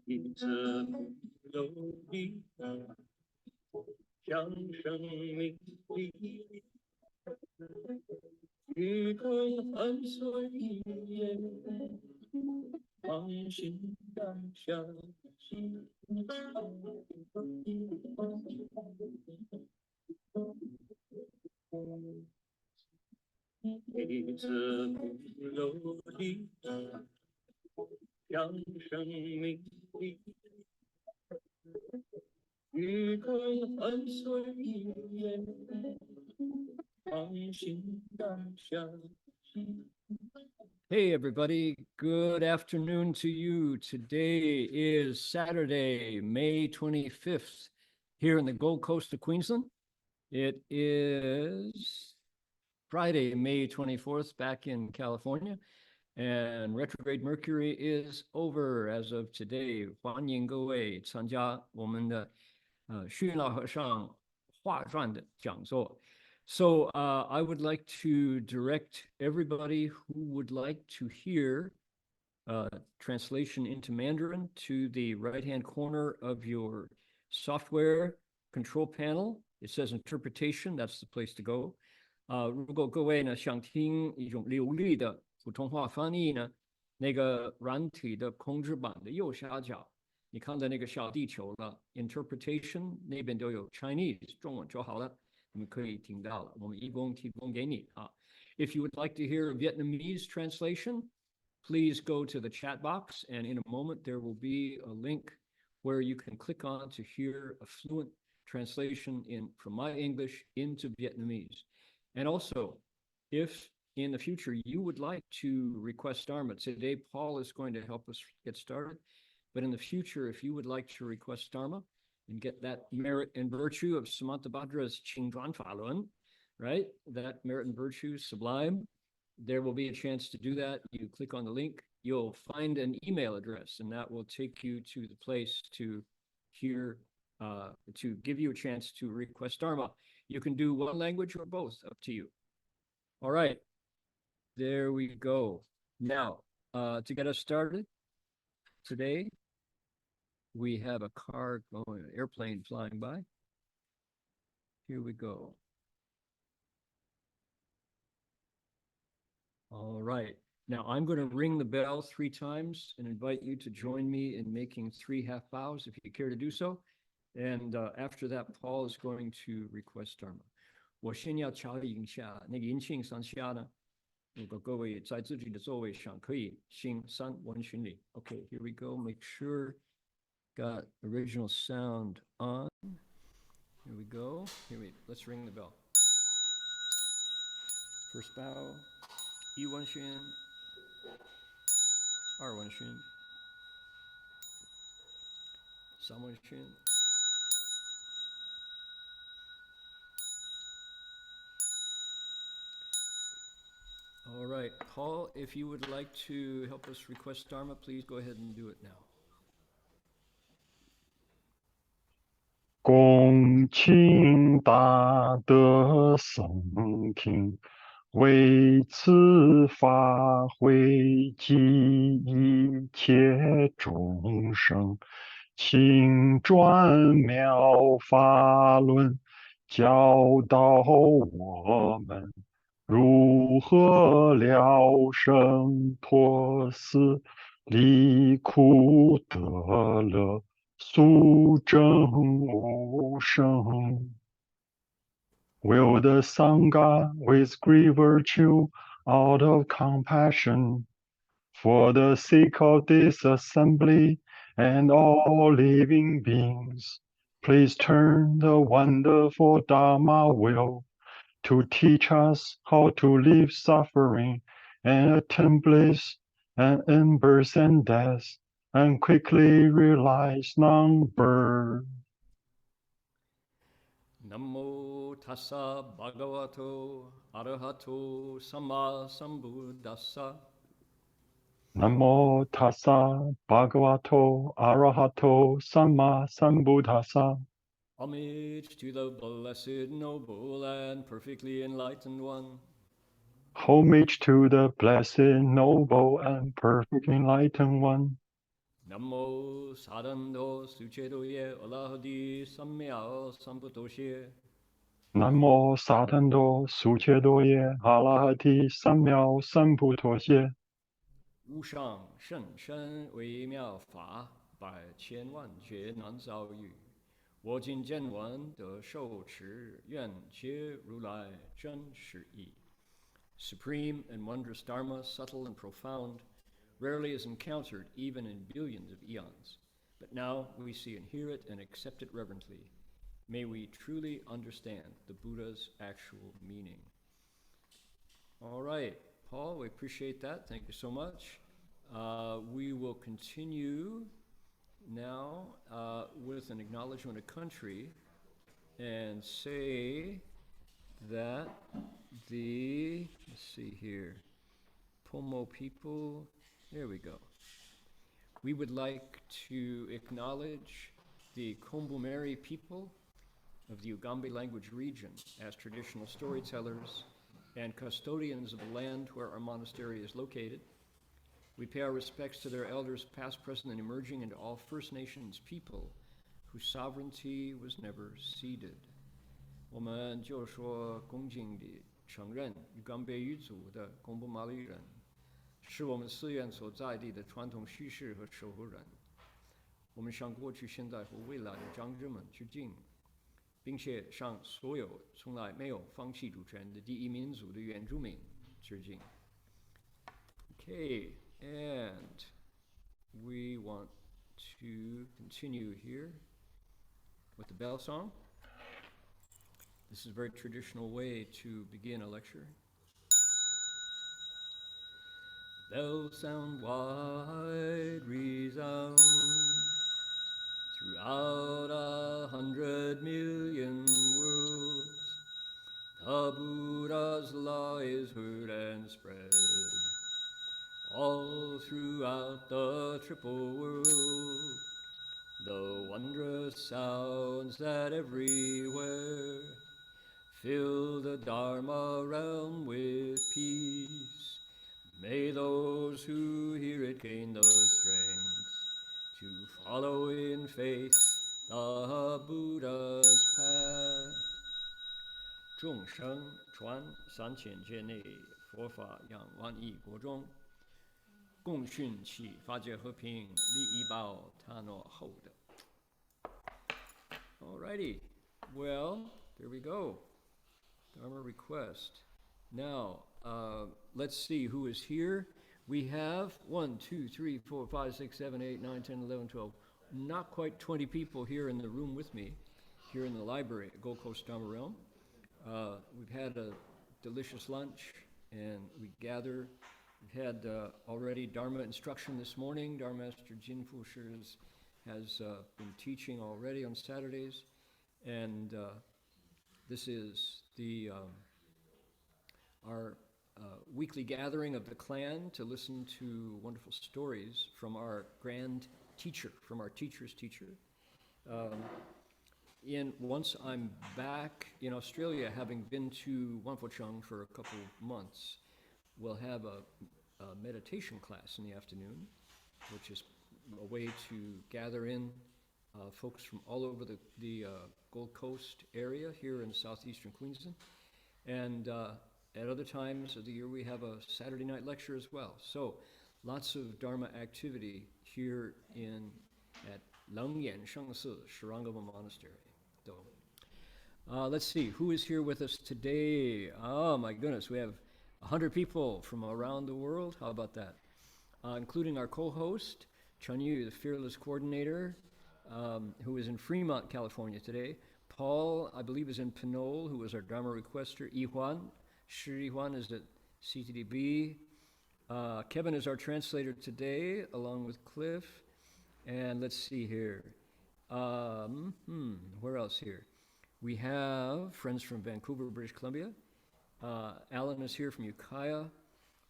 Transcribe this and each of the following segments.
一直不留离，将生命力，雨归寒随夜，放心当下。一直不留离，将生命力，雨归寒随夜，放心当下。Hey, everybody. Good afternoon to you. Today is Saturday, May 25th, here in the Gold Coast of Queensland. It is Friday, May 24th, back in California. And retrograde Mercury is over as of today. 欢迎各位参加我们的虚云老和尚画传的讲座。So I would like to direct everybody who would like to hear translation into Mandarin to the right-hand corner of your software control panel. It says interpretation. That's the place to go. 如果各位呢想听一种流利的普通话翻译呢，那个软体的控制板的右下角。你看到那个小地球了 ，interpretation 那边都有 Chinese 中文就好了，你们可以听到了。我们一共提供给你啊。If you would like to hear a Vietnamese translation, please go to the chat box, and in a moment there will be a link where you can click on to hear a fluent translation from my English into Vietnamese. And also, if in the future you would like to request Dharma, today Paul is going to help us get started. But in the future, if you would like to request Dharma and get that merit and virtue of Samantabhadra's Qingzhuan Falun, right? That merit and virtue, sublime, there will be a chance to do that. You click on the link, you'll find an email address, and that will take you to the place to hear, to give you a chance to request Dharma. You can do one language or both, up to you. All right, there we go. Now, to get us started today, we have a car going, an airplane flying by. Here we go. All right. Now I'm going to ring the bell 3 times and invite you to join me in making 3 half bows if you care to do so. And after that, Paul is going to request Dharma. 我先要调一下那个音讯上下呢，如果各位在自己的座位上可以行3闻循礼。Okay, here we go. Make sure got original sound on. Here we go. Let's ring the bell. First bow. 一闻循2闻循3闻循 All right, Paul, if you would like to help us request Dharma, please go ahead and do it now. 恭请大德僧听，为此法会及一切众生，请转妙法轮，教导我们如何了生脱死，离苦得乐。速证无生 Will the Sangha with great virtue out of compassion for the sake of this assembly and all living beings, please turn the wonderful Dharma wheel to teach us how to leave suffering and attain bliss and end birth and death, and quickly realize non-birth. Namo tassa bhagavato arahato samma sambuddhassa. Namo tassa bhagavato arahato samma sambuddhassa. Homage to the blessed, noble, and perfectly enlightened one. Homage to the blessed, noble, and perfectly enlightened one. Namo Sadando Suchedoye Olahadi Samyao Samputoshe. 南无萨坦多苏切多耶阿拉哈提三藐三菩陀谢。无上甚深微妙法，百千万劫难遭遇。我今见闻得受持，愿解如来真实义。Supreme and wondrous Dharma, subtle and profound, rarely is encountered even in billions of eons. But now we see and hear it and accept it reverently. May we truly understand the Buddha's actual meaning. All right, Paul, we appreciate that. Thank you so much. We will continue now with an acknowledgement of country and say that let's see here, Pomo people, there we go. We would like to acknowledge the Kombumeri people of the Ugambi language region as traditional storytellers and custodians of the land where our monastery is located. We pay our respects to their elders past, present, and emerging, and to all First Nations people whose sovereignty was never ceded. 我们就说恭敬地承认与冈贝语族的贡布马里人是我们寺院所在地的传统叙事和守护人。我们向过去、现在和未来的长者们致敬，并且向所有从来没有放弃主权的第一民族的原住民致敬。Okay, and we want to continue here with the bell song. This is a very traditional way to begin a lecture. Bells sound wide, resound throughout 100 million worlds. The Buddha's law is heard and spread all throughout the triple world. The wondrous sounds that everywhere fill the Dharma realm with peace. May those who hear it gain the strength to follow in faith the Buddha's path. 众生传3000界内，佛法扬万亿国中，共训起法界和平，利益报他诺后的。Alrighty, well, there we go. Dharma request. Now, let's see who is here. We have 1, 2, 3, 4, 5, 6, 7, 8, 9, 10, 11, 12. Not quite 20 people here in the room with me, here in the library at Gold Coast Dharma Realm. We've had a delicious lunch, and we gather. We've had already Dharma instruction this morning. Dharma Master Xuyun Lecture has been teaching already on Saturdays, and this is our weekly gathering of the clan to listen to wonderful stories from our grand teacher, from our teacher's teacher. Once I'm back in Australia, having been to Wanfocheng for a couple months, we'll have a meditation class in the afternoon, which is a way to gather in folks from all over the Gold Coast area here in southeastern Queensland. And at other times of the year, we have a Saturday night lecture as well. So lots of Dharma activity here at Langyan Shengsi Shirangama Monastery. So, let's see, who is here with us today? Oh my goodness, we have 100 people from around the world. How about that? Including our co-host, Chun Yu, the fearless coordinator, who is in Fremont, California today. Paul, I believe, is in Pinole, who is our Dharma requester. Yihuan, Shi Yihuan is at CTDB. Kevin is our translator today, along with Cliff. And let's see here. Where else here? We have friends from Vancouver, British Columbia. Alan is here from Ukiah.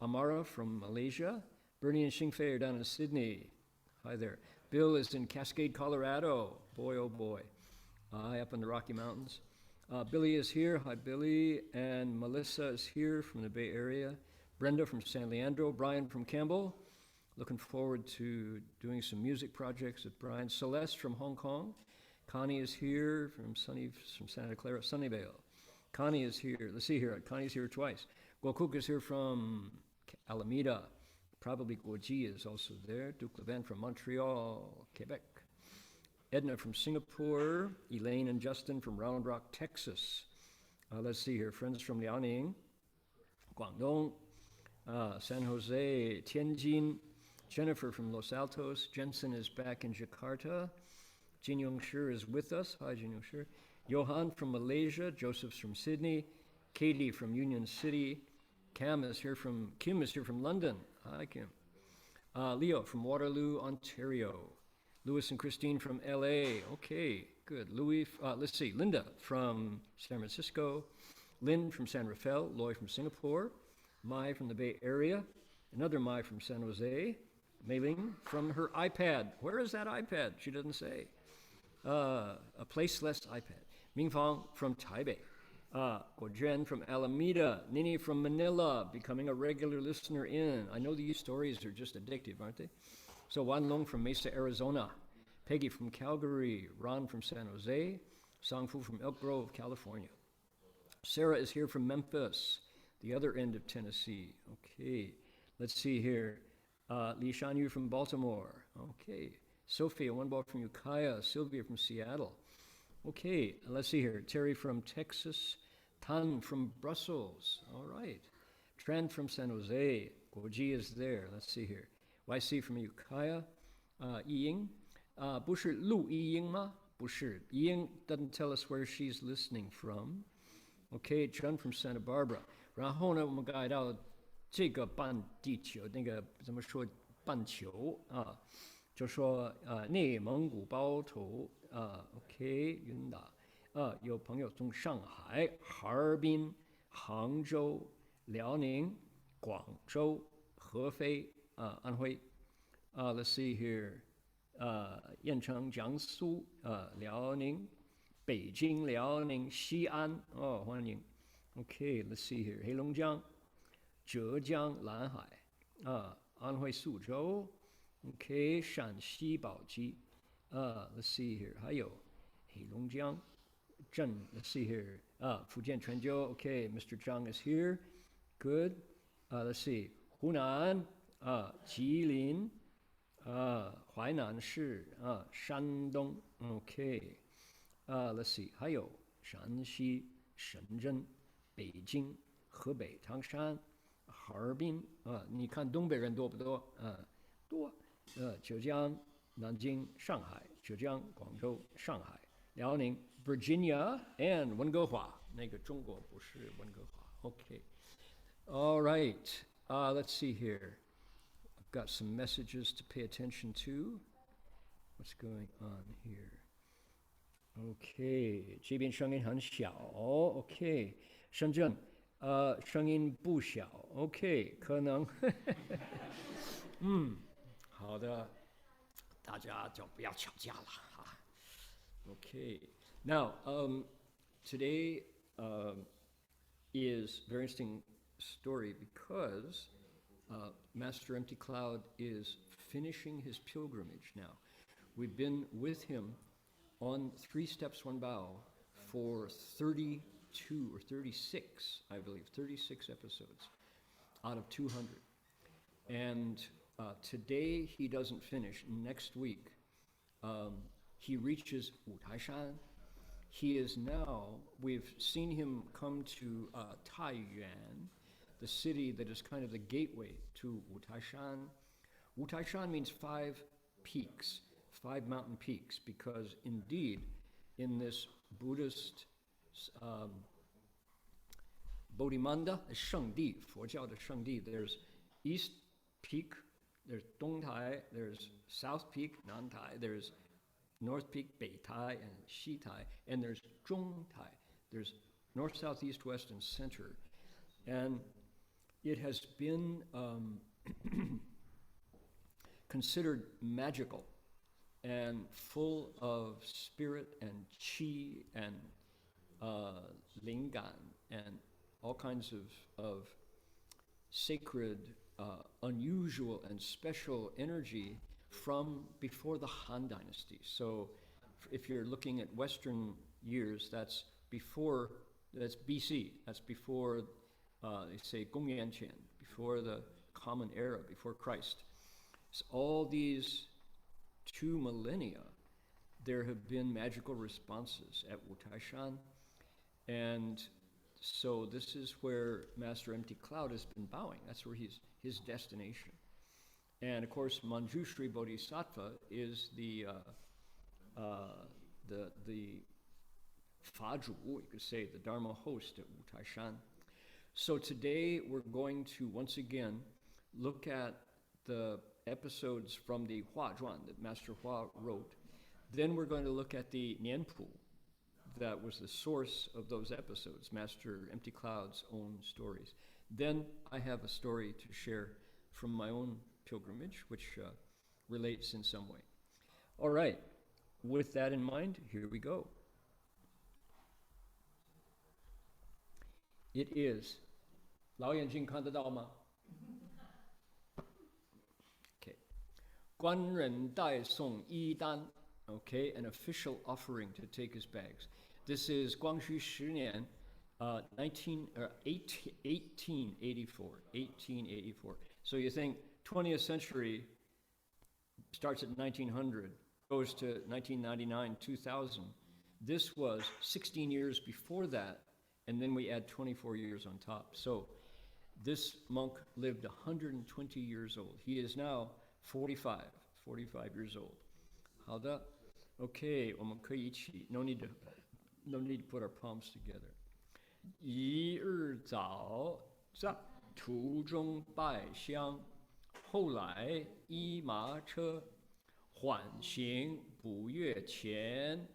Amara from Malaysia. Bernie and Xingfei are down in Sydney. Hi there. Bill is in Cascade, Colorado. Boy, oh boy. High up in the Rocky Mountains. Billy is here. Hi, Billy. And Melissa is here from the Bay Area. Brenda from San Leandro. Brian from Campbell. Looking forward to doing some music projects with Brian. Celeste from Hong Kong. Connie is here from Santa Clara, Sunnyvale. Connie is here. Let's see here. Connie's here twice. Guokuk is here from Alameda. Probably Guoji is also there. Duke Levin from Montreal, Quebec. Edna from Singapore. Elaine and Justin from Round Rock, Texas. Let's see here. Friends from Liaoning, Guangdong, San Jose, Tianjin. Jennifer from Los Altos. Jensen is back in Jakarta. Jin Yong Shi is with us. Hi, Jin Yong Shi. Johan from Malaysia. Joseph's from Sydney. Katie from Union City. Kim is here from London. Hi, Kim. Leo from Waterloo, Ontario. Louis and Christine from LA. Okay, good. Let's see. Linda from San Francisco. Lynn from San Rafael. Loy from Singapore. Mai from the Bay Area. Another Mai from San Jose. Mei Ling from her iPad. Where is that iPad? She doesn't say. A placeless iPad. Mingfang from Taipei. Guozhen from Alameda. Nini from Manila, becoming a regular listener in. I know these stories are just addictive, aren't they? So Wan Long from Mesa, Arizona. Peggy from Calgary. Ron from San Jose. Sangfu from Elk Grove, California. Sarah is here from Memphis, the other end of Tennessee. Okay, let's see here. Li Shanyu from Baltimore. Okay. Sophia, one ball from Ukiah. Sylvia from Seattle. Okay, let's see here. Terry from Texas. Tan from Brussels. All right. Tran from San Jose. Guoji is there. Let's see here. YC from Ukiah. Yiying. 不是陆Yiying吗? 不是. Yiying doesn't tell us where she's listening from. Okay, Chen from Santa Barbara. 然后呢，我们改到这个半地球，那个怎么说半球啊？就说内蒙古包头OK 云南有朋友从上海、哈尔滨、杭州、辽宁、广州、合肥安徽let's see here 燕城、江苏辽宁、北京、辽宁、西安欢迎 OK let's see here 黑龙江、浙江、蓝海安徽宿州 OK 陕西宝鸡let's see here 还有黑龙江镇 let's see here 福建泉州 OK Mr. Zhang is here good let's see 湖南吉林淮南市山东 OK let's see 还有山西深圳北京河北唐山哈尔滨你看东北人多不多多浙江南京上海浙江广州上海辽宁 Virginia and 温哥华那个中国不是温哥华 OK all right let's see here I've got some messages to pay attention to what's going on here OK 这边声音很小 OK 深圳声音不小 OK 可能好的大家就不要吵架了哈 OK now today is a very interesting story because Master Empty Cloud is finishing his pilgrimage now. We've been with him on 3 Steps, 1 Bow for 32 or 36, I believe, 36 episodes out of 200. And today he doesn't finish. Next week he reaches Wutaishan. He is now, we've seen him come to Taiyuan, the city that is kind of the gateway to Wutaishan. Wutaishan means 5 peaks, 5 mountain peaks, because indeed in this Buddhist Bodhimanda, 圣地, 佛教的圣地, there's East Peak, there's Dongtai, there's South Peak, Nantai, there's North Peak, Beitai, and Shitai, and there's Zhongtai. There's north, south, east, west, and center. And it has been considered magical and full of spirit and qi and lingan and all kinds of sacred unusual and special energy from before the Han Dynasty. So if you're looking at Western years, that's BC, that's before, they say, 公元前, before the Common Era, before Christ. So all these 2 millennia, there have been magical responses at Wutaishan, and so this is where Master Empty Cloud has been bowing. That's where his destination. And of course, Manjushri Bodhisattva is the Fazhu, you could say, the Dharma host at Wutaishan. So today we're going to once again look at the episodes from the Hua Zhuan that Master Hua wrote. Then we're going to look at the Nianpu that was the source of those episodes, Master Empty Cloud's own stories. Then I have a story to share from my own pilgrimage, which relates in some way. All right, with that in mind, here we go. It is 老眼睛看得到吗? Okay. 官人代送衣单. Okay, an official offering to take his bags. This is Guangxu 10年, 1884. 1884. So you think 20th century starts at 1900, goes to 1999, 2000. This was 16 years before that, and then we add 24 years on top. So this monk lived 120 years old. He is now 45 years old. 好的, okay, 我们可以一起, no need to put our palms together. 一日早在途中拜香，后来依马车缓行不越前，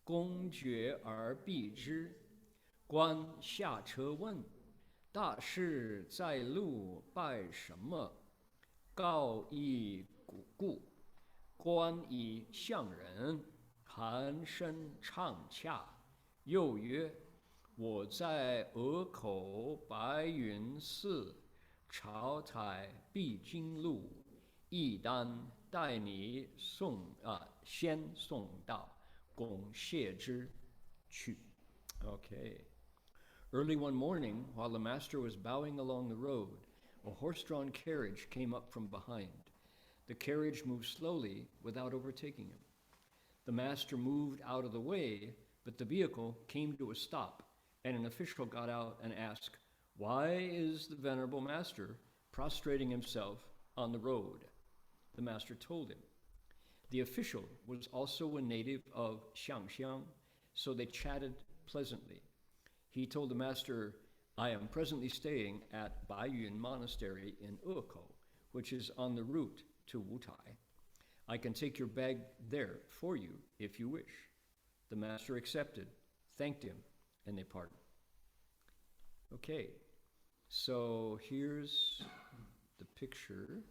公爵而避之。官下车问：大事在路，拜什么？告以故。官以向人，寒声畅洽，又曰：我在鹅口白云寺，朝采必经路，一单带你先送到，拱谢之去。Okay. Early one morning, while the master was bowing along the road, a horse-drawn carriage came up from behind. The carriage moved slowly without overtaking him. The master moved out of the way, but the vehicle came to a stop, and an official got out and asked, why is the venerable master prostrating himself on the road? The master told him. The official was also a native of Xiangxiang, so they chatted pleasantly. He told the master, I am presently staying at Baiyun Monastery in Uko, which is on the route to Wutai. I can take your bag there for you if you wish. The master accepted, thanked him, and they parted. Okay, so here's the picture.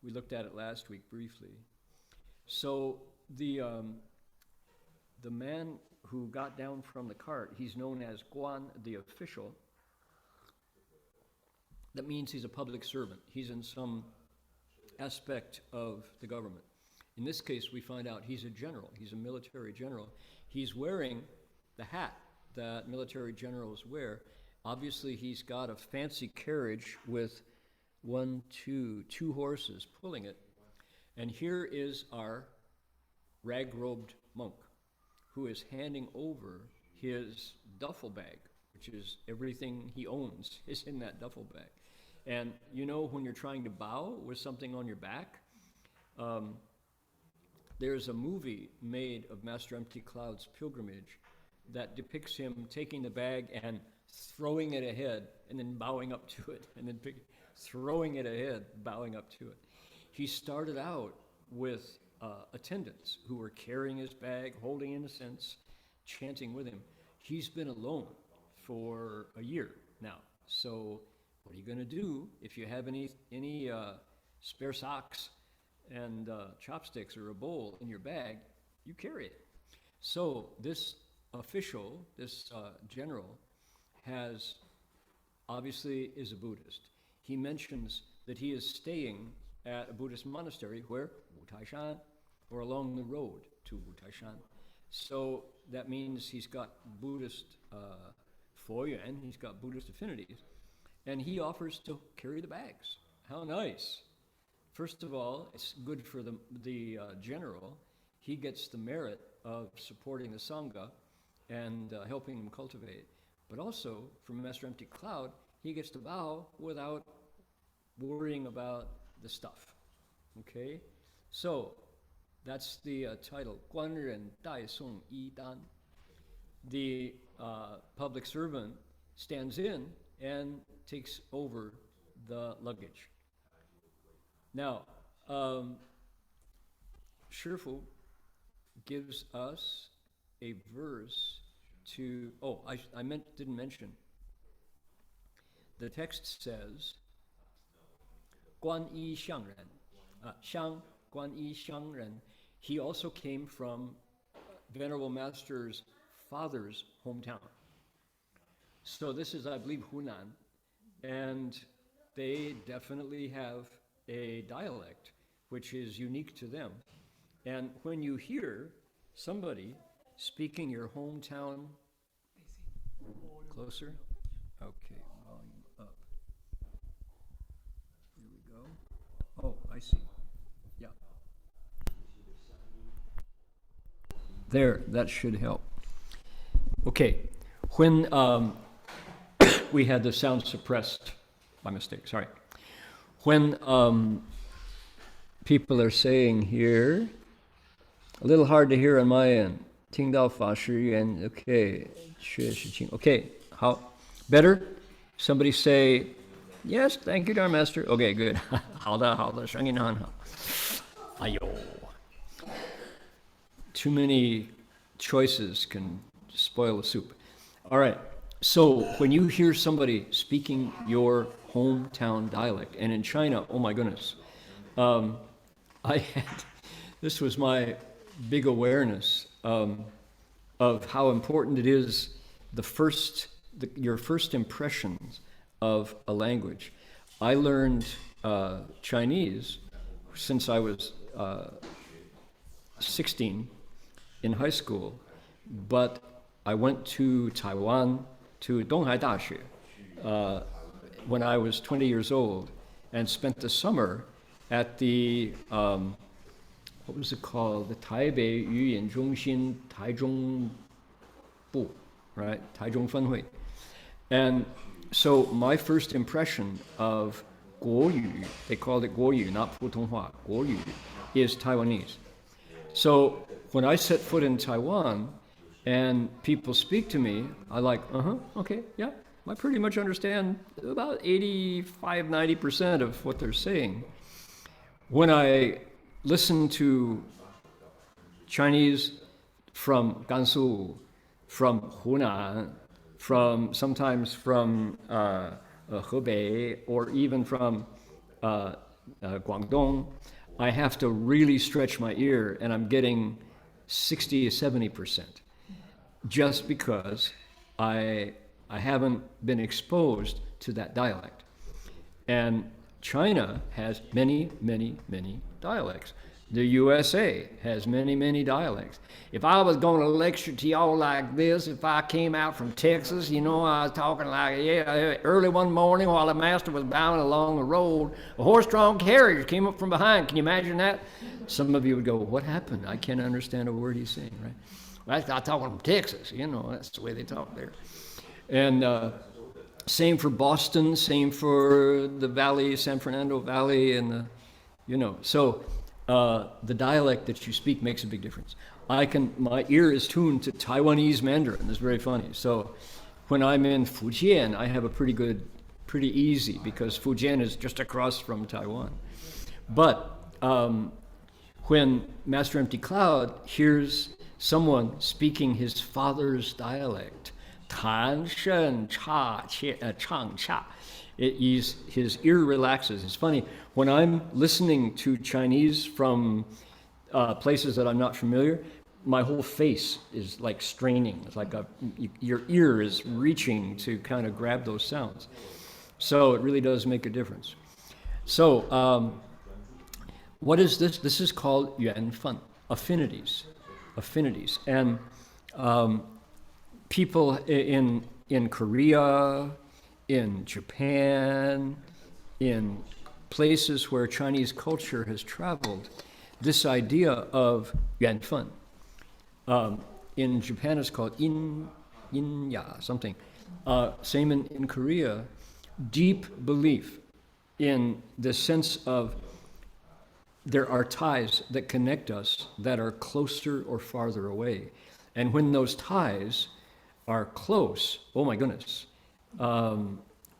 We looked at it last week briefly. So the man who got down from the cart, he's known as Guan, the official. That means he's a public servant. He's in some aspect of the government. In this case, we find out he's a general. He's a military general. He's wearing the hat that military generals wear. Obviously, he's got a fancy carriage with two horses pulling it. And here is our rag-robed monk who is handing over his duffel bag, which is everything he owns is in that duffel bag. And you know, when you're trying to bow with something on your back, there's a movie made of Master Empty Cloud's pilgrimage that depicts him taking the bag and throwing it ahead and then bowing up to it, and then throwing it ahead, bowing up to it. He started out with attendants who were carrying his bag, holding incense, chanting with him. He's been alone for a year now. So what are you going to do if you have any spare socks and chopsticks or a bowl in your bag? You carry it. So this official, this general, has obviously is a Buddhist. He mentions that he is staying at a Buddhist monastery where Wutaishan, or along the road to Wutaishan. So that means he's got Buddhist Foyuan, he's got Buddhist affinities, and he offers to carry the bags. How nice. First of all, it's good for the general. He gets the merit of supporting the Sangha and helping them cultivate. But also, from Master Empty Cloud, he gets to bow without worrying about the stuff. Okay? So, that's the title, 官人代送衣单. The public servant stands in and takes over the luggage. Now, Shifu gives us a verse to, didn't mention. The text says, 观一相人, Xiang, 观一相人. He also came from Venerable Master's father's hometown. So this is, I believe, Hunan, and they definitely have a dialect which is unique to them. And when you hear somebody speaking your hometown, closer? Okay, volume up. Here we go. Oh, I see. Yeah. There, that should help. Okay, when we had the sound suppressed by mistake, sorry. When people are saying here, a little hard to hear on my end. 听到法师言, okay, 确实清, okay, how, better? Somebody say, yes, thank you, Dharma Master. Okay, good. 好的, 好的, 声音很好. 哎呦. Too many choices can spoil the soup. All right, so when you hear somebody speaking your hometown dialect, and in China, oh my goodness, this was my big awareness of how important it is, your first impressions of a language. I learned Chinese since I was 16 in high school, but I went to Taiwan, to Donghai Daxue, when I was 20 years old, and spent the summer at the, what was it called? The Taipei Yuyan Zhongxin Taichung Bu, right? Taichung Fenhui. And so my first impression of Guoyu, they called it Guoyu, not Putonghua, Guoyu, is Taiwanese. So when I set foot in Taiwan and people speak to me, I like, okay, yeah, I pretty much understand about 85-90% of what they're saying. When I listen to Chinese from Gansu, from Hunan, sometimes from Hebei, or even from Guangdong, I have to really stretch my ear, and I'm getting 60 to 70%, just because I haven't been exposed to that dialect. And China has many, many, many dialects. The USA has many, many dialects. If I was going to lecture to y'all like this, if I came out from Texas, I was talking like, early one morning while the master was bowing along the road, a horse-drawn carriage came up from behind. Can you imagine that? Some of you would go, what happened? I can't understand a word he's saying, right? Well, I'm talking from Texas, that's the way they talk there. And same for Boston, same for the Valley, San Fernando Valley, and so the dialect that you speak makes a big difference. My ear is tuned to Taiwanese Mandarin. It's very funny. So when I'm in Fujian, I have a pretty easy, because Fujian is just across from Taiwan. But when Master Empty Cloud hears someone speaking his father's dialect, 谈声唱恰, his ear relaxes. It's funny, when I'm listening to Chinese from places that I'm not familiar, my whole face is like straining. It's like your ear is reaching to kind of grab those sounds. So it really does make a difference. So what is this? This is called yuan fen, affinities, affinities. And people in Korea, in Japan, in places where Chinese culture has traveled, this idea of yuan fen. In Japan, it's called inya, something. Same in Korea, deep belief in the sense of there are ties that connect us that are closer or farther away. And when those ties are close, oh my goodness,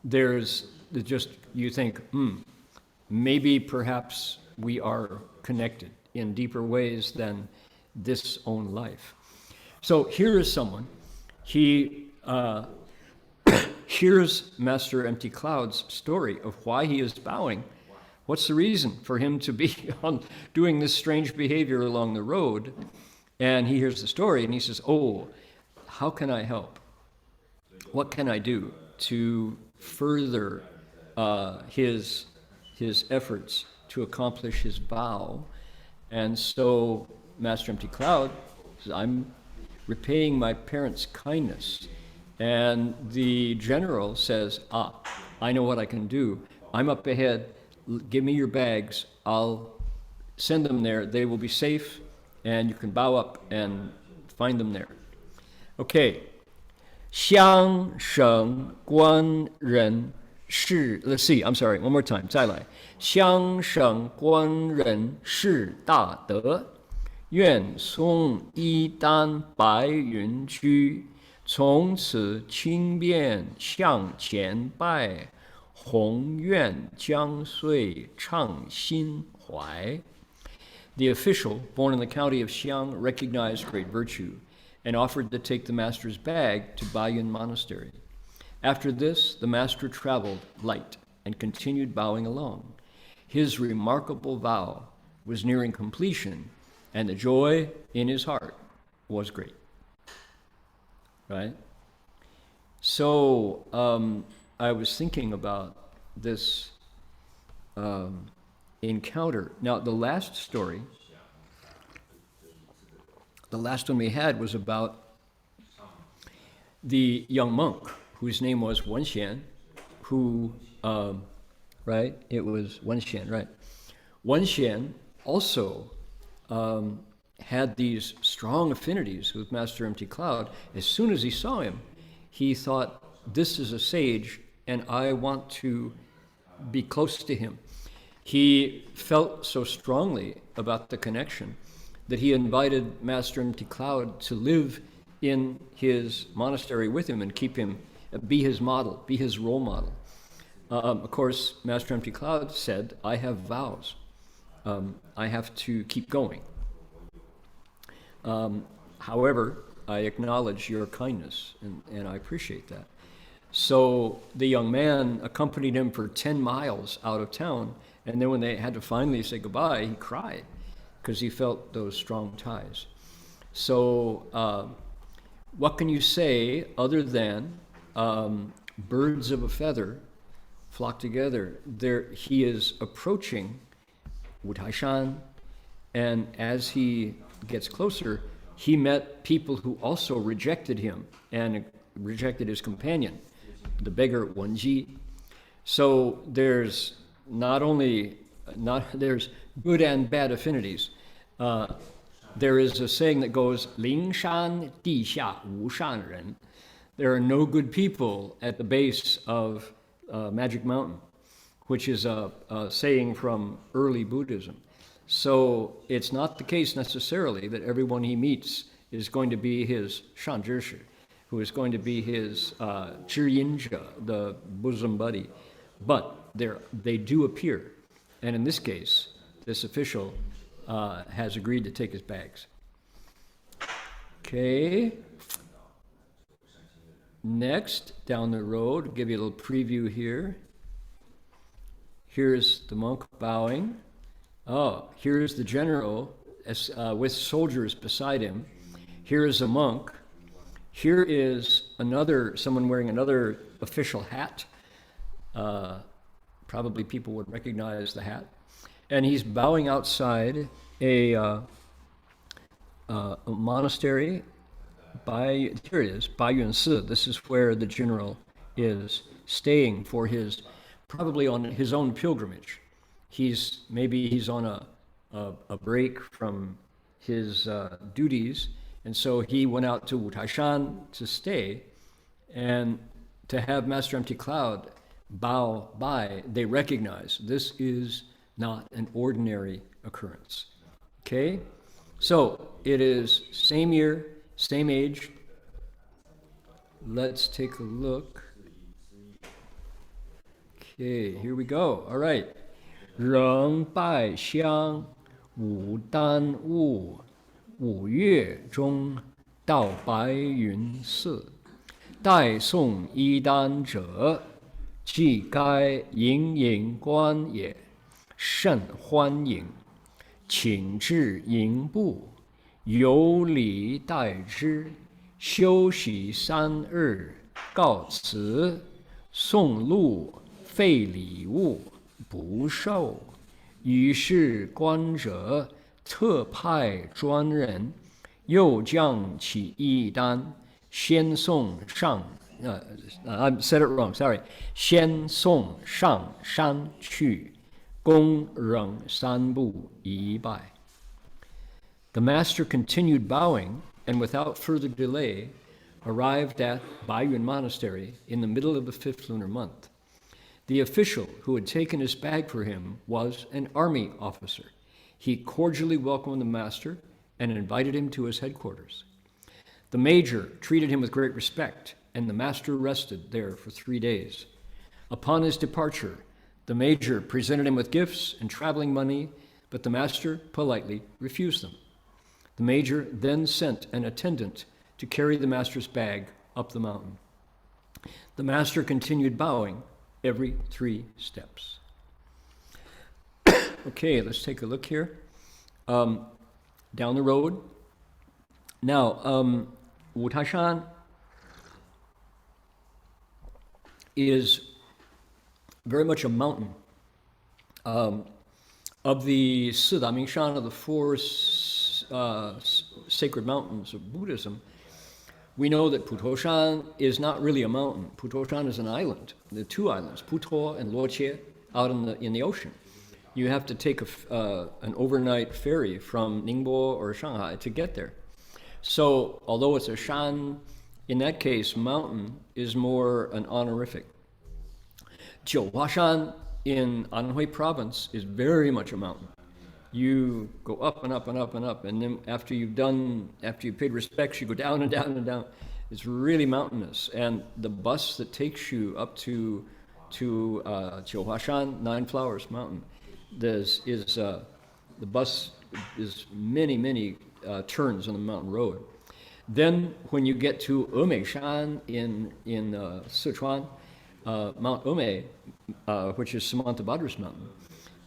there's just, you think, maybe perhaps we are connected in deeper ways than this own life. So here is someone, he hears Master Empty Cloud's story of why he is bowing. What's the reason for him to be doing this strange behavior along the road? And he hears the story and he says, oh, how can I help? What can I do to further his efforts to accomplish his vow? And so Master Empty Cloud says, I'm repaying my parents' kindness. And the general says, I know what I can do. I'm up ahead. Give me your bags. I'll send them there. They will be safe, and you can bow up and find them there. Okay. 乡省官人士, let's see, I'm sorry, one more time, 再来. 乡省官人士大德, 愿送一担白云居, 从此轻便向前拜, 宏愿将遂畅心怀. The official, born in the county of Xiang, recognized great virtue and offered to take the master's bag to Baiyun Monastery. After this, the master traveled light and continued bowing along. His remarkable vow was nearing completion, and the joy in his heart was great. Right? So I was thinking about this encounter. Now, the last story, the last one we had was about the young monk whose name was Wenxian, who, right? It was Wenxian, right? Wenxian also had these strong affinities with Master Empty Cloud. As soon as he saw him, he thought, this is a sage, and I want to be close to him. He felt so strongly about the connection that he invited Master Empty Cloud to live in his monastery with him and keep him, be his model, be his role model. Of course, Master Empty Cloud said, I have vows. I have to keep going. However, I acknowledge your kindness, and I appreciate that. So the young man accompanied him for 10 miles out of town, and then when they had to finally say goodbye, he cried because he felt those strong ties. So what can you say other than birds of a feather flock together? There, he is approaching Wutaishan, and as he gets closer, he met people who also rejected him and rejected his companion, the beggar Wenji. So there's there's good and bad affinities. There is a saying that goes, 灵山地下无善人. There are no good people at the base of Magic Mountain, which is a saying from early Buddhism. So it's not the case necessarily that everyone he meets is going to be his Shanzhishi, who is going to be his Zhiyinzhe, the bosom buddy. But they do appear. And in this case, this official has agreed to take his bags. Okay. Next, down the road, I'll give you a little preview here. Here's the monk bowing. Oh, here's the general with soldiers beside him. Here is a monk. Here is someone wearing another official hat. Probably people would recognize the hat. And he's bowing outside a monastery. Here it is, Baiyun Si. This is where the general is staying for probably on his own pilgrimage. Maybe he's on a break from his duties, and so he went out to Wutaishan to stay, and to have Master Empty Cloud bow by, they recognize this is not an ordinary occurrence. Okay? So it is same year, same age. Let's take a look. Okay, here we go. All right. 仍拜香武丹雾5月中到白云寺，待送一丹者，即该隐隐观也，甚欢迎。请至营部，有礼待之，休息3日，告辞。送路废礼物，不受。于是观者特派专人，又将其一单，先送上。I said it wrong. Sorry. 先送上山去。公仍三步一拜. The master continued bowing, and without further delay, arrived at Baiyun Monastery in the middle of the 5th lunar month. The official who had taken his bag for him was an army officer. He cordially welcomed the master and invited him to his headquarters. The major treated him with great respect, and the master rested there for 3 days. Upon his departure, the major presented him with gifts and traveling money, but the master politely refused them. The major then sent an attendant to carry the master's bag up the mountain. The master continued bowing every 3 steps. Okay, let's take a look here. Down the road. Now, Wutaishan is very much a mountain. Of the Siddhamingshan, of the 4 sacred mountains of Buddhism, we know that Putoshan is not really a mountain. Putoshan is an island. The 2 islands, Puto and Luoche, out in the ocean. You have to take an overnight ferry from Ningbo or Shanghai to get there. So, although it's a shan, in that case, mountain is more an honorific. Jiuhuashan in Anhui province is very much a mountain. You go up and up and up and up, and then after you've paid respects, you go down and down and down. It's really mountainous, and the bus that takes you up to Jiuhuashan, 9 Flowers Mountain, the bus is many turns on the mountain road. Then when you get to Emeishan in Sichuan, Mount Ome, which is Samantabhadra's mountain,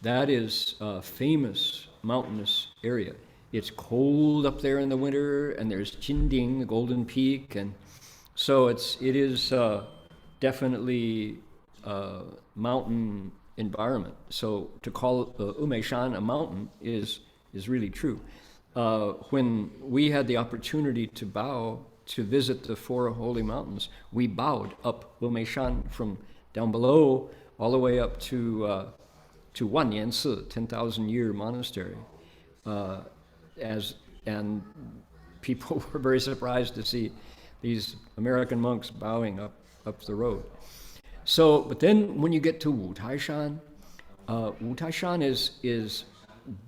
that is a famous mountainous area. It's cold up there in the winter, and there's Jinding, the Golden Peak, and so it is definitely a mountain environment. So to call Umeishan a mountain is really true. When we had the opportunity to bow to visit the 4 holy mountains, we bowed up Umeishan from down below all the way up to Wannian Si, 10,000-year monastery. And people were very surprised to see these American monks bowing up the road. So, but then when you get to Wutaishan, Wutaishan is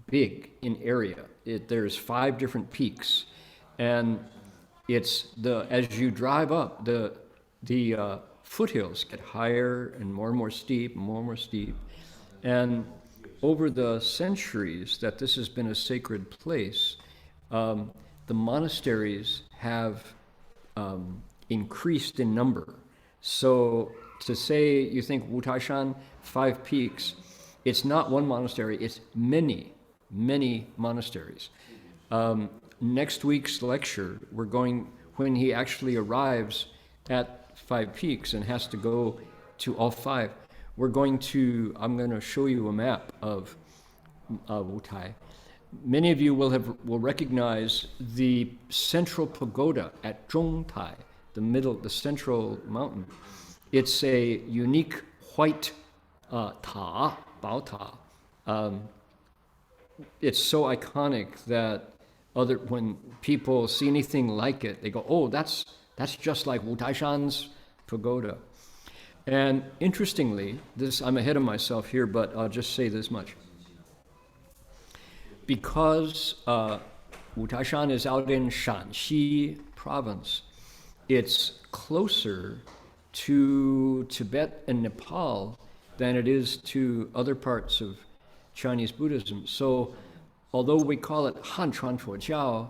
big in area. There's 5 different peaks, and as you drive up, the foothills get higher and more steep, and over the centuries that this has been a sacred place, the monasteries have increased in number. So to say you think Wutaishan, 5 peaks, it's not one monastery, it's many monasteries. Next week's lecture, when he actually arrives at 5 peaks and has to go to all 5, I'm going to show you a map of Wutai. Many of you will recognize the central pagoda at Zhongtai, the central mountain. It's a unique white ta, Bao Ta. It's so iconic that when people see anything like it, they go, "Oh, that's just like Wu Taishan's pagoda." And interestingly, I'm ahead of myself here, but I'll just say this much. Because Wu Taishan is out in Shanxi province, it's closer to Tibet and Nepal than it is to other parts of Chinese Buddhism. So although we call it Hanchuan Fujiao,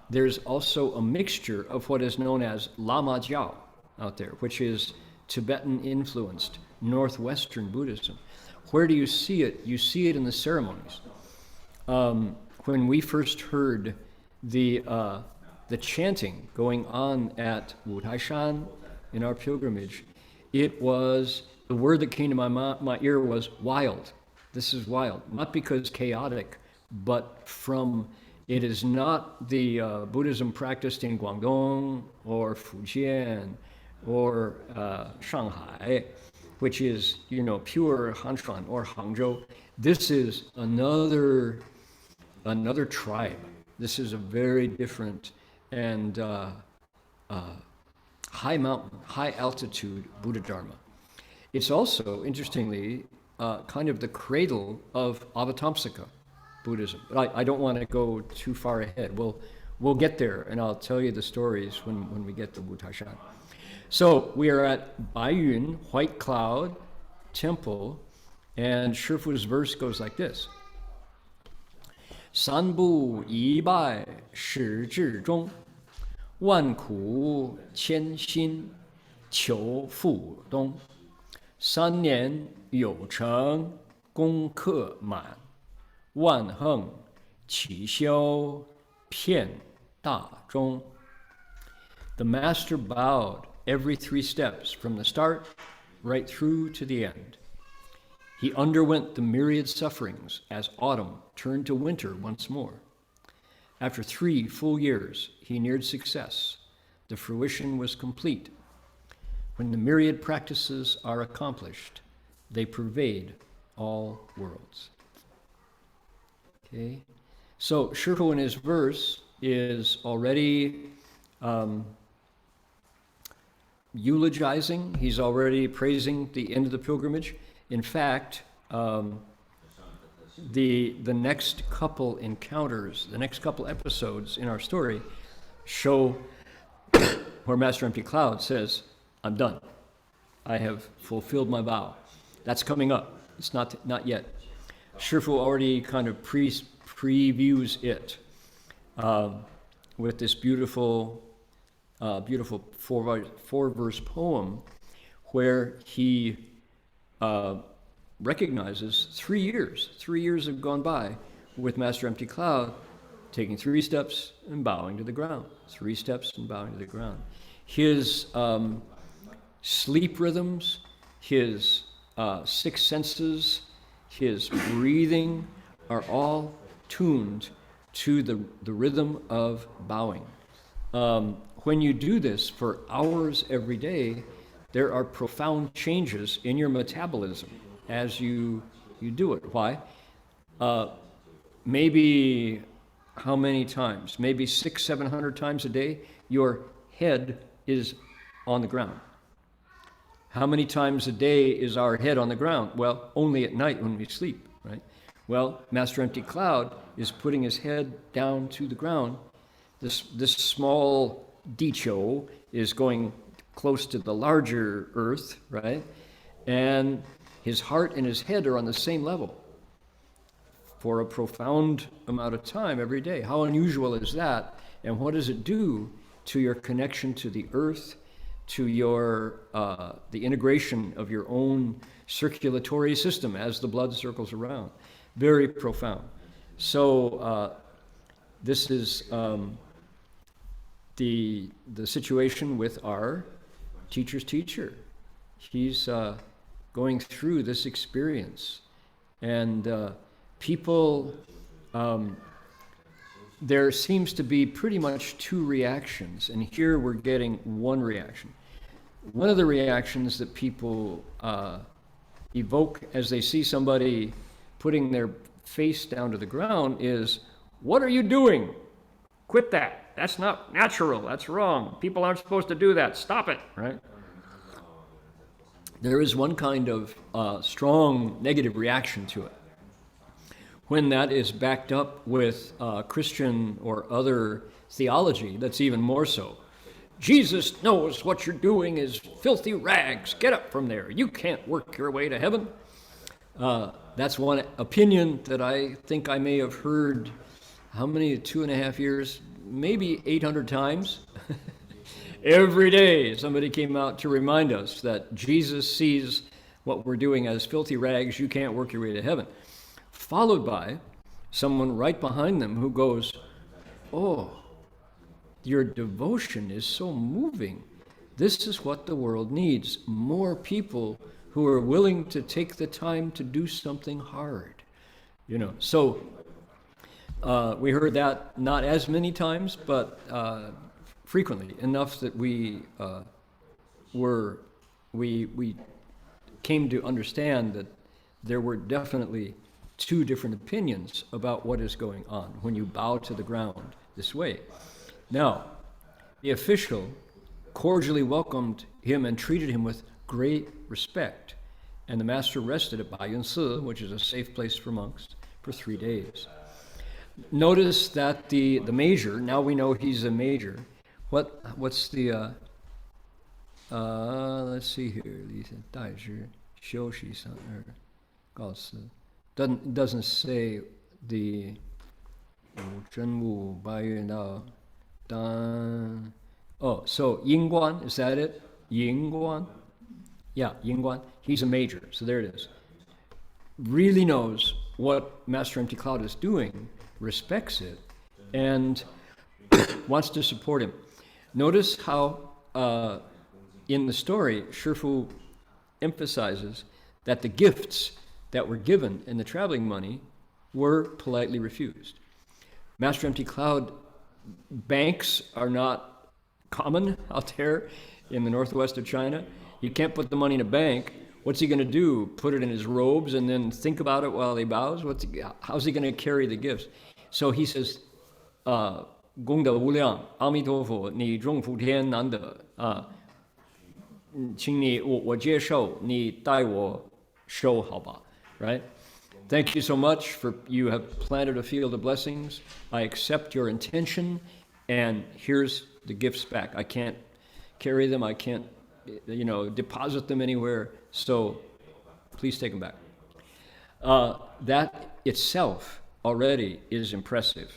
there's also a mixture of what is known as Lama Jiao out there, which is Tibetan influenced Northwestern Buddhism. Where do you see it? You see it in the ceremonies. When we first heard the chanting going on at Wu Taishan in our pilgrimage, it was, the word that came to my ear was wild. This is wild, not because chaotic, but it is not the Buddhism practiced in Guangdong or Fujian or Shanghai, which is, pure Hanchuan or Hangzhou. This is another tribe. This is a very different and high mountain, high altitude Buddha Dharma. It's also, interestingly, kind of the cradle of Avatamsaka Buddhism. But I don't want to go too far ahead. We'll get there, and I'll tell you the stories when we get to Wu Taishan. So we are at Baiyun, White Cloud Temple, and Shifu's verse goes like this. 三不一拜始至终，万苦千辛求复东。3年有成功课满，万横起修遍大中。The master bowed every 3 steps from the start right through to the end. He underwent the myriad sufferings as autumn turned to winter once more. After 3 full years, he neared success. The fruition was complete. When the myriad practices are accomplished, they pervade all worlds. Okay, so Shifu in his verse is already eulogizing, he's already praising the end of the pilgrimage. In fact, the next couple encounters, the next couple episodes in our story show where Master Empty Cloud says, I'm done. I have fulfilled my vow. That's coming up. It's not yet. Shifu already kind of previews it with this beautiful 4-verse poem where he recognizes 3 years. 3 years have gone by with Master Empty Cloud taking 3 steps and bowing to the ground. 3 steps and bowing to the ground. His sleep rhythms, his 6 senses, his breathing are all tuned to the rhythm of bowing. When you do this for hours every day, there are profound changes in your metabolism as you do it. Why? Maybe how many times? Maybe 600-700 times a day, your head is on the ground. How many times a day is our head on the ground? Well, only at night when we sleep, right? Well, Master Empty Cloud is putting his head down to the ground. This small Dicho is going close to the larger earth, right? And his heart and his head are on the same level for a profound amount of time every day. How unusual is that? And what does it do to your connection to the earth, to your the integration of your own circulatory system as the blood circles around? Very profound. So this is the situation with our teacher's teacher. He's going through this experience. And people, there seems to be pretty much two reactions. And here we're getting one reaction. One of the reactions that people evoke as they see somebody putting their face down to the ground is, "What are you doing? Quit that. That's not natural. That's wrong. People aren't supposed to do that. Stop it," right? There is one kind of strong negative reaction to it. When that is backed up with Christian or other theology, that's even more so. Jesus knows what you're doing is filthy rags. Get up from there. You can't work your way to heaven. That's one opinion that I think I may have heard, how many, 2.5 years, maybe 800 times. Every day somebody came out to remind us that Jesus sees what we're doing as filthy rags. You can't work your way to heaven. Followed by someone right behind them who goes, "Oh, your devotion is so moving. This is what the world needs. More people who are willing to take the time to do something hard." So we heard that not as many times, but frequently enough that we came to understand that there were definitely two different opinions about what is going on when you bow to the ground this way. Now, the official cordially welcomed him and treated him with great respect, and the master rested at Baiyun Si, which is a safe place for monks, for 3 days. Notice that the major, now we know he's a major. What's the let's see here. Doesn't say the so Yingguan, is that it? Yingguan? Yeah, Yingguan. He's a major, so there it is. Really knows what Master Empty Cloud is doing, respects it, and wants to support him. Notice how in the story, Shifu emphasizes that the gifts that were given in the traveling money were politely refused. Master Empty Cloud, banks are not common out there in the northwest of China. You can't put the money in a bank. What's he going to do? Put it in his robes and then think about it while he bows? How's he going to carry the gifts? So he says, 功德无量，阿弥陀佛，你众福天难得啊，请你我接受，你带我收好吧 right? Thank you so much for you have planted a field of blessings. I accept your intention, and here's the gifts back. I can't carry them. I can't, deposit them anywhere. So please take them back. That itself already is impressive.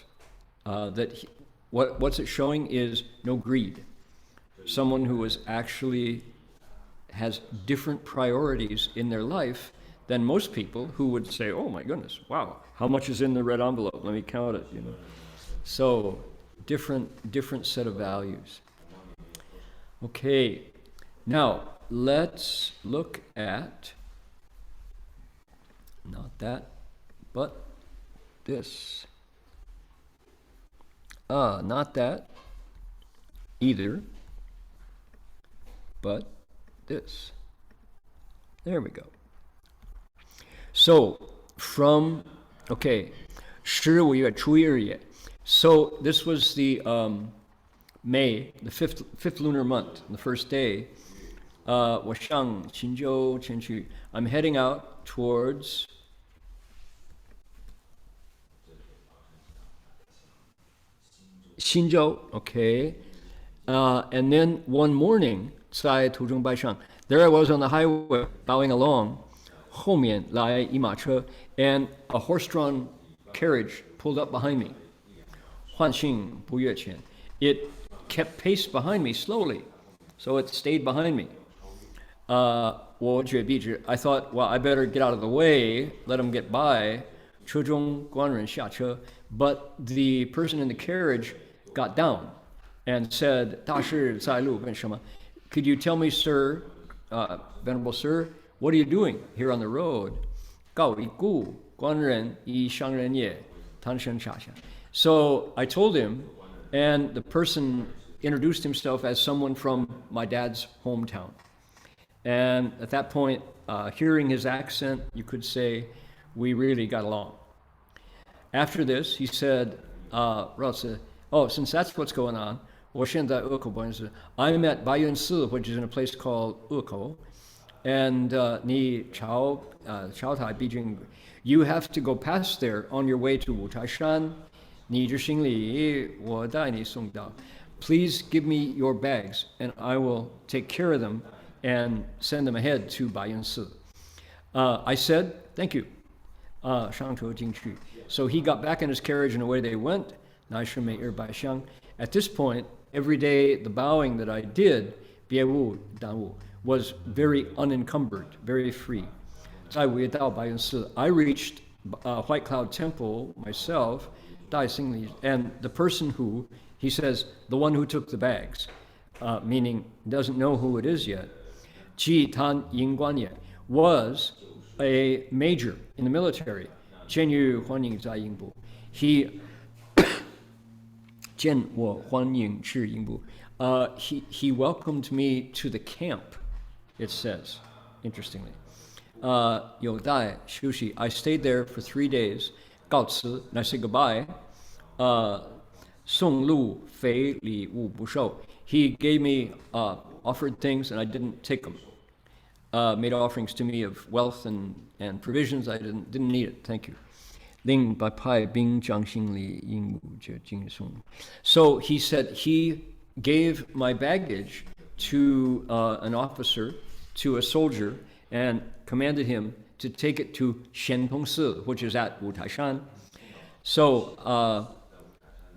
What's it showing is no greed. Someone who is actually has different priorities in their life than most people who would say, "Oh my goodness, wow, how much is in the red envelope? Let me count it." So different set of values. Okay, now let's look at not that, but this. Not that either, but this. There we go. So from, okay, 15月初一日 So this was the May, the fifth lunar month, the first day. 我向秦州前去. I'm heading out towards Xinzhou, okay. And then one morning, 在途中拜上, there I was on the highway bowing along. 后面来一马车, and a horse-drawn carriage pulled up behind me. 唤醒不越前. It kept pace behind me slowly, so it stayed behind me. 我觉避之. I thought, well, I better get out of the way, let him get by. 车中官人下车. But the person in the carriage got down and said, 大师在路，为什么? Could you tell me, sir, Venerable Sir, what are you doing here on the road? 告一故，观人以伤人也，贪生杀相. So I told him, and the person introduced himself as someone from my dad's hometown. And at that point, hearing his accent, you could say we really got along. After this, he said, Rao-zi, oh, since that's what's going on, 我现在鄂口不认识. I'm at Baiyunsi, which is in a place called Ekou, and 你朝台毕竟, you have to go past there on your way to Wutai-shan. 你的行李我带你送到. Please give me your bags, and I will take care of them and send them ahead to Baiyunsi. I said, thank you. 上车进去. So he got back in his carriage and away they went. 乃是每日百香. At this point, every day the bowing that I did, 别无耽误, was very unencumbered, very free. 在未到百元寺, I reached White Cloud Temple myself, 带行李, and the person who, he says, the one who took the bags, meaning doesn't know who it is yet, ji tan ying guan ye, was a major in the military. 监狱欢迎在营部. He 见我欢迎至营部. He welcomed me to the camp, it says, interestingly. 有待休息. I stayed there for 3 days. 告辞, and I said goodbye. 送路非礼物不受. He gave me offered things and I didn't take them. Made offerings to me of wealth and provisions. I didn't need it. Thank you. 令百派兵将心里应无绝尽送. So he said he gave my baggage to an officer, to a soldier, and commanded him to take it to Shentongsi, which is at Wutai-shan. So,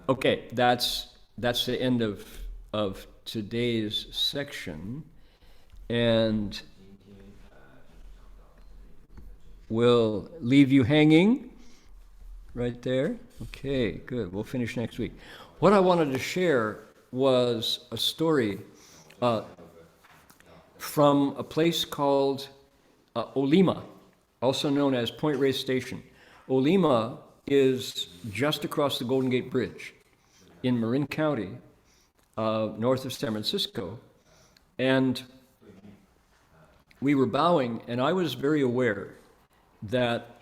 okay, that's the end of today's section, and we'll leave you hanging right there. Okay, good. We'll finish next week. What I wanted to share was a story from a place called Olima, also known as Point Reyes Station. Olima is just across the Golden Gate Bridge in Marin County, north of San Francisco. And we were bowing, and I was very aware that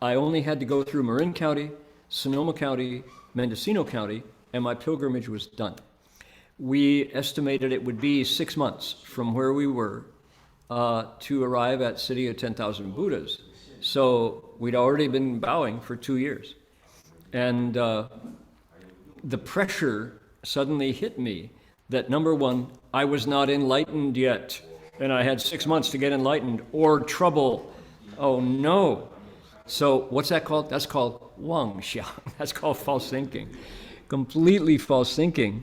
I only had to go through Marin County, Sonoma County, Mendocino County, and my pilgrimage was done. We estimated it would be 6 months from where we were to arrive at City of 10,000 Buddhas. So we'd already been bowing for 2 years. And the pressure suddenly hit me that, number one, I was not enlightened yet, and I had 6 months to get enlightened, or trouble. Oh no. So what's that called? That's called wangxiang. That's called false thinking. Completely false thinking,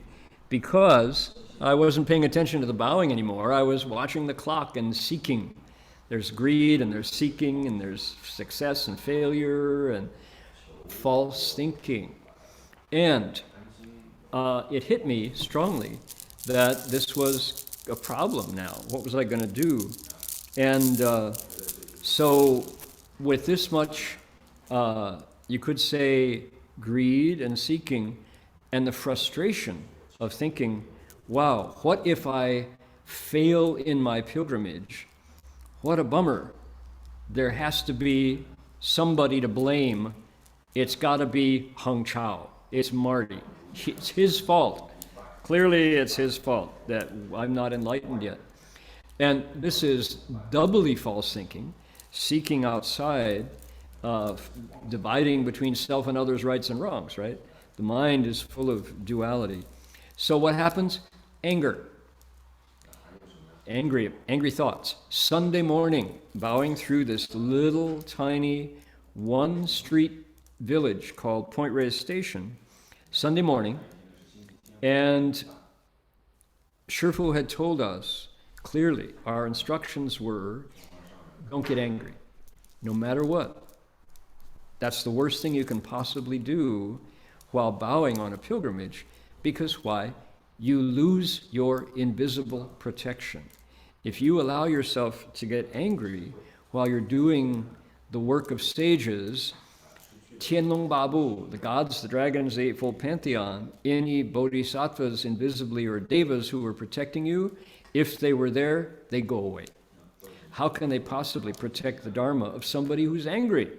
because I wasn't paying attention to the bowing anymore. I was watching the clock and seeking. There's greed, and there's seeking, and there's success and failure, and false thinking. And it hit me strongly that this was a problem now. What was I going to do? And so with this much, you could say, greed and seeking, and the frustration of thinking, wow, what if I fail in my pilgrimage? What a bummer. There has to be somebody to blame. It's got to be Heng Chao. It's Marty. It's his fault. Clearly, it's his fault that I'm not enlightened yet. And this is doubly false thinking, seeking outside, dividing between self and others' rights and wrongs, right? The mind is full of duality. So what happens? Anger. Angry thoughts. Sunday morning, bowing through this little tiny one-street village called Point Reyes Station, Sunday morning, and Shifu had told us clearly, our instructions were, don't get angry, no matter what. That's the worst thing you can possibly do while bowing on a pilgrimage, because why? You lose your invisible protection. If you allow yourself to get angry while you're doing the work of sages, Tianlong Babu, the gods, the dragons, the Eightfold Pantheon, any bodhisattvas invisibly or devas who were protecting you, if they were there, they go away. How can they possibly protect the Dharma of somebody who's angry?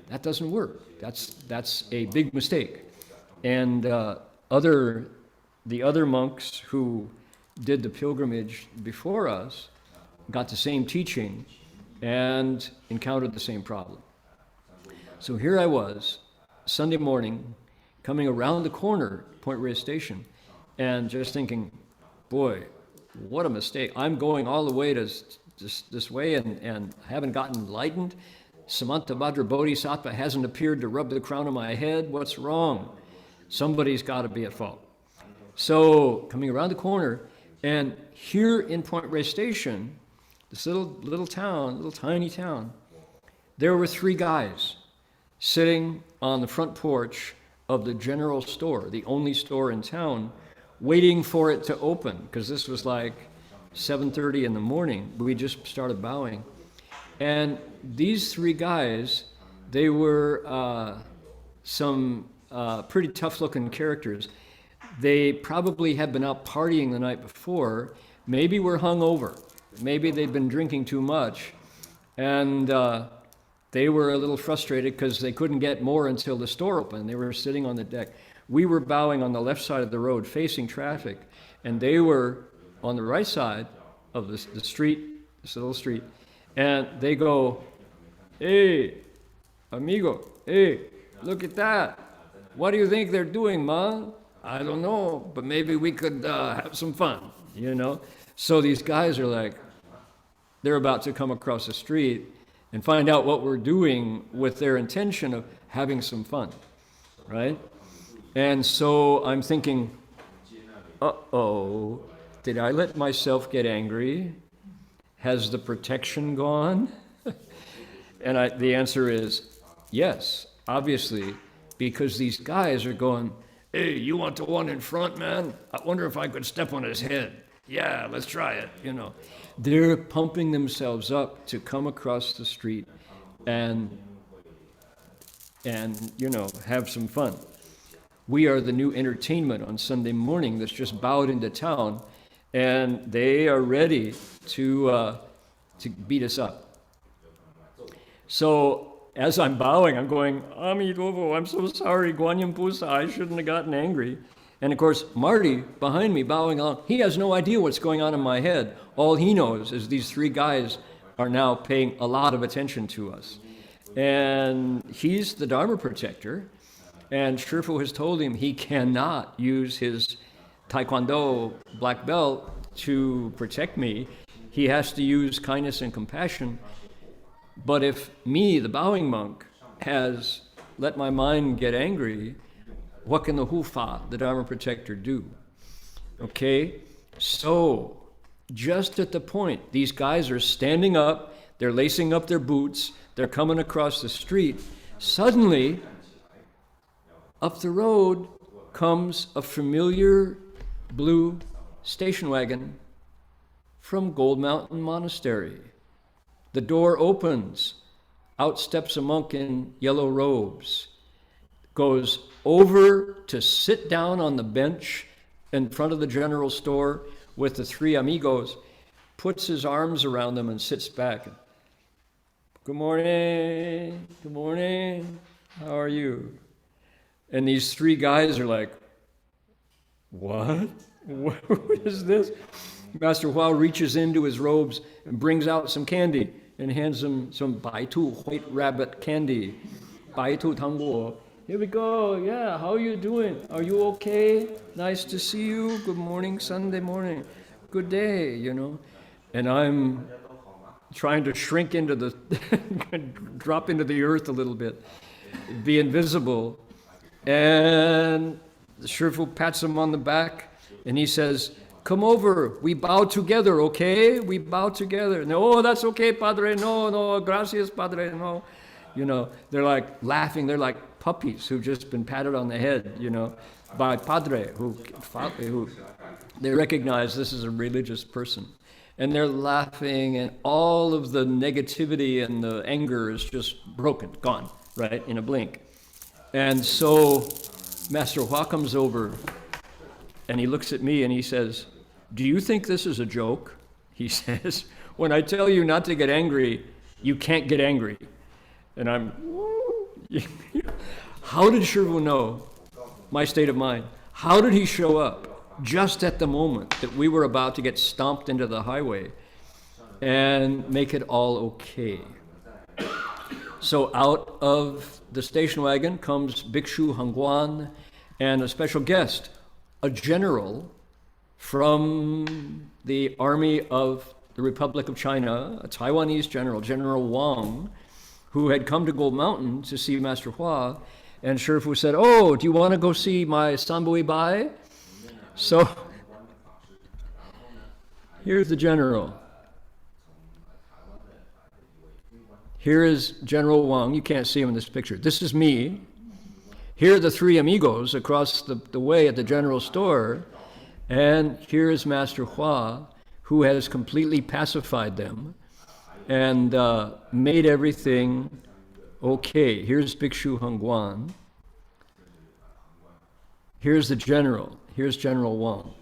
That doesn't work. That's a big mistake. And the other monks who did the pilgrimage before us got the same teaching and encountered the same problem. So here I was, Sunday morning, coming around the corner, Point Reyes Station, and just thinking, boy, what a mistake. I'm going all the way to this way and haven't gotten enlightened. Samantabhadra Bodhisattva hasn't appeared to rub the crown of my head. What's wrong? Somebody's got to be at fault. So coming around the corner, and here in Point Reyes Station, this little town, little tiny town, there were three guys sitting on the front porch of the general store, the only store in town, waiting for it to open, because this was like 7:30 in the morning. We just started bowing. And these three guys, they were some pretty tough-looking characters. They probably had been out partying the night before, maybe were hungover, maybe they'd been drinking too much, and they were a little frustrated because they couldn't get more until the store opened. They were sitting on the deck. We were bowing on the left side of the road, facing traffic, and they were on the right side of the street, this little street, and they go, "Hey, amigo, hey, look at that. What do you think they're doing, man? I don't know, but maybe we could have some fun, you know?" So these guys are like, they're about to come across the street and find out what we're doing with their intention of having some fun, right? And so I'm thinking, uh-oh, did I let myself get angry? Has the protection gone? And the answer is yes, obviously, because these guys are going, "Hey, you want the one in front, man? I wonder if I could step on his head. Yeah, let's try it," you know. They're pumping themselves up to come across the street and you know, have some fun. We are the new entertainment on Sunday morning that's just bowed into town, and they are ready to beat us up. So as I'm bowing, I'm going, "Amidovo, I'm so sorry, Guanyin Pusa, I shouldn't have gotten angry." And of course, Marty, behind me, bowing along, he has no idea what's going on in my head. All he knows is these three guys are now paying a lot of attention to us. And he's the Dharma protector, and Shifu has told him he cannot use his Taekwondo black belt to protect me. He has to use kindness and compassion. But if me, the bowing monk, has let my mind get angry, what can the Hufa, the Dharma protector, do? Okay, so just at the point, these guys are standing up, they're lacing up their boots, they're coming across the street. Suddenly, up the road comes a familiar blue station wagon from Gold Mountain Monastery. The door opens, out steps a monk in yellow robes, goes over to sit down on the bench in front of the general store with the three amigos, puts his arms around them and sits back. "Good morning, good morning, how are you?" And these three guys are like, "What? What is this?" Master Huao reaches into his robes and brings out some candy and hands him some Baitu, white rabbit candy. Baitu Tangguo. "Here we go. Yeah, how are you doing? Are you okay? Nice to see you. Good morning, Sunday morning. Good day, you know." And I'm trying to shrink into the, drop into the earth a little bit, be invisible. And the Shifu pats him on the back and he says, "Come over, we bow together, okay? We bow together." "No, that's okay, Padre. No, no, gracias, Padre, no." You know, they're like laughing. They're like puppies who've just been patted on the head, you know, by Padre, who they recognize this is a religious person. and they're laughing, and all of the negativity and the anger is just broken, gone, right, in a blink. And so Master Hua comes over, and he looks at me and he says, "Do you think this is a joke?" He says, "When I tell you not to get angry, you can't get angry." And I'm, how did Shifu know my state of mind? How did he show up just at the moment that we were about to get stomped into the highway and make it all okay? So out of the station wagon comes Bhikshu Hengguan and a special guest, a general from the army of the Republic of China, a Taiwanese general, General Wang, who had come to Gold Mountain to see Master Hua. And Shifu said, "Oh, do you want to go see my Sanbui Bai?" So here's the general. Here is General Wang. You can't see him in this picture. This is me. Here are the three amigos across the way at the general store. And here is Master Hua, who has completely pacified them and made everything okay. Here's Bhikshu Hengguan. Here's the general. Here's General Wang.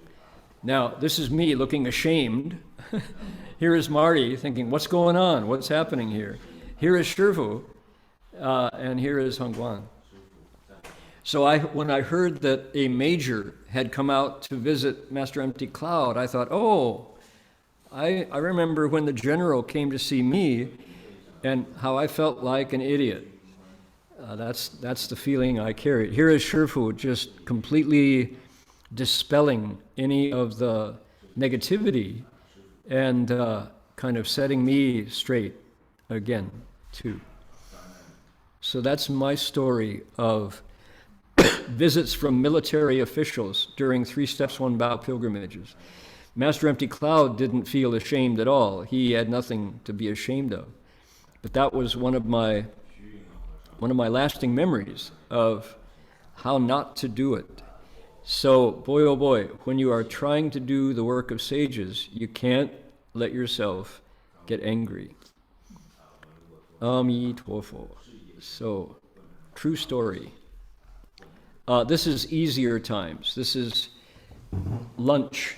Now, this is me looking ashamed. Here is Marty thinking, what's going on? What's happening here? Here is Shifu, and here is Hengguan. So when I heard that a major had come out to visit Master Empty Cloud, I thought, oh, I remember when the general came to see me and how I felt like an idiot. That's the feeling I carried. Here is Shifu just completely dispelling any of the negativity and kind of setting me straight again, too. So that's my story of visits from military officials during 3 Steps, 1 Bow pilgrimages. Master Empty Cloud didn't feel ashamed at all. He had nothing to be ashamed of. But that was one of my lasting memories of how not to do it. So, boy oh boy, when you are trying to do the work of sages, you can't let yourself get angry. Ami Tuofo. So, true story. This is easier times. This is lunch.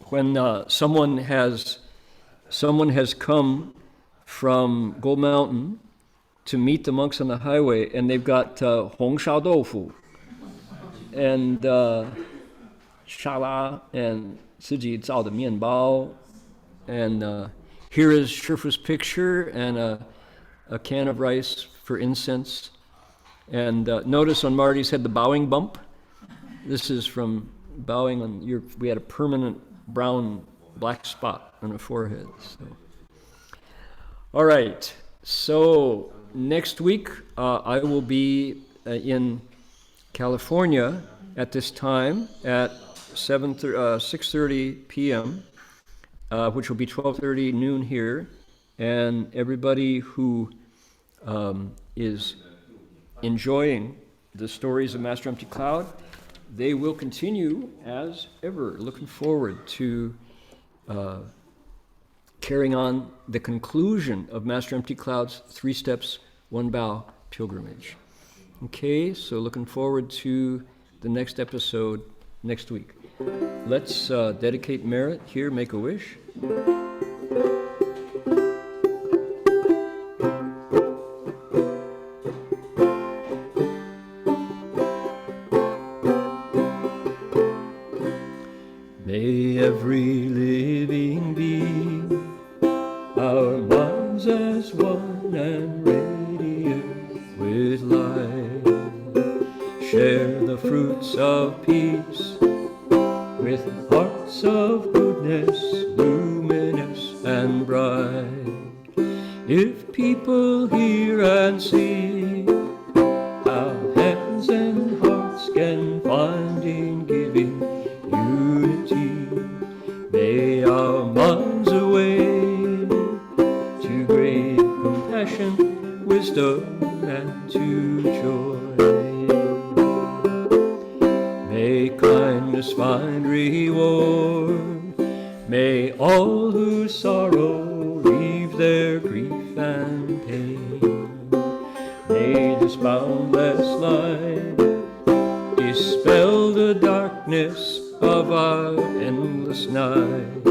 When someone has come from Gold Mountain to meet the monks on the highway, and they've got Hong Shao Doufu and Shala and Ziji Zao de Mianbao, and here is Shifu's picture and a can of rice for incense. And notice on Marty's head the bowing bump. This is from bowing on we had a permanent brown black spot on her forehead. So. All right, so next week I will be in California at this time at 6:30 p.m., which will be 12:30 noon here, and everybody who is enjoying the stories of Master Empty Cloud, they will continue as ever. Looking forward to carrying on the conclusion of Master Empty Cloud's 3 Steps, 1 Bow pilgrimage. Okay, so looking forward to the next episode next week. Let's dedicate merit here, make a wish. May every living being, our minds as one and radiant with light, share the fruits of peace with hearts of goodness, luminous and bright. If people hear and see how hands and hearts can find in giving unity, may our minds awake to great compassion, wisdom, and to joy. May kindness happiness find reward. May all who sorrow leave their grief and pain. May this boundless light dispel the darkness of our endless night.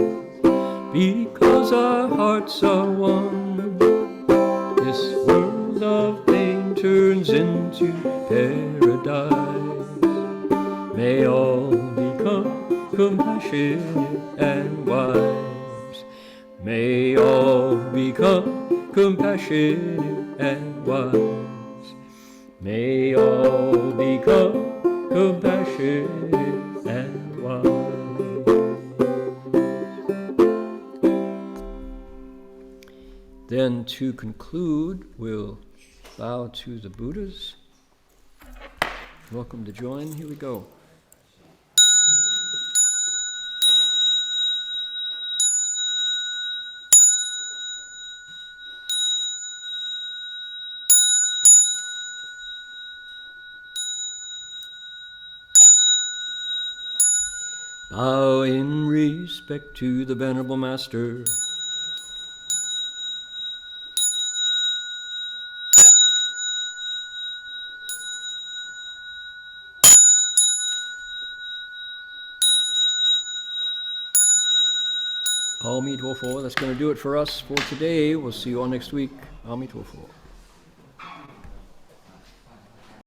Because our hearts are one, this world of pain turns into paradise. May all become compassionate and wise. May all become compassionate and wise. May all become compassionate and wise. Then to conclude, we'll bow to the Buddhas. Welcome to join. Here we go. Bow in respect to the Venerable Master. Amitofo. That's going to do it for us for today. We'll see you all next week. Amitofo.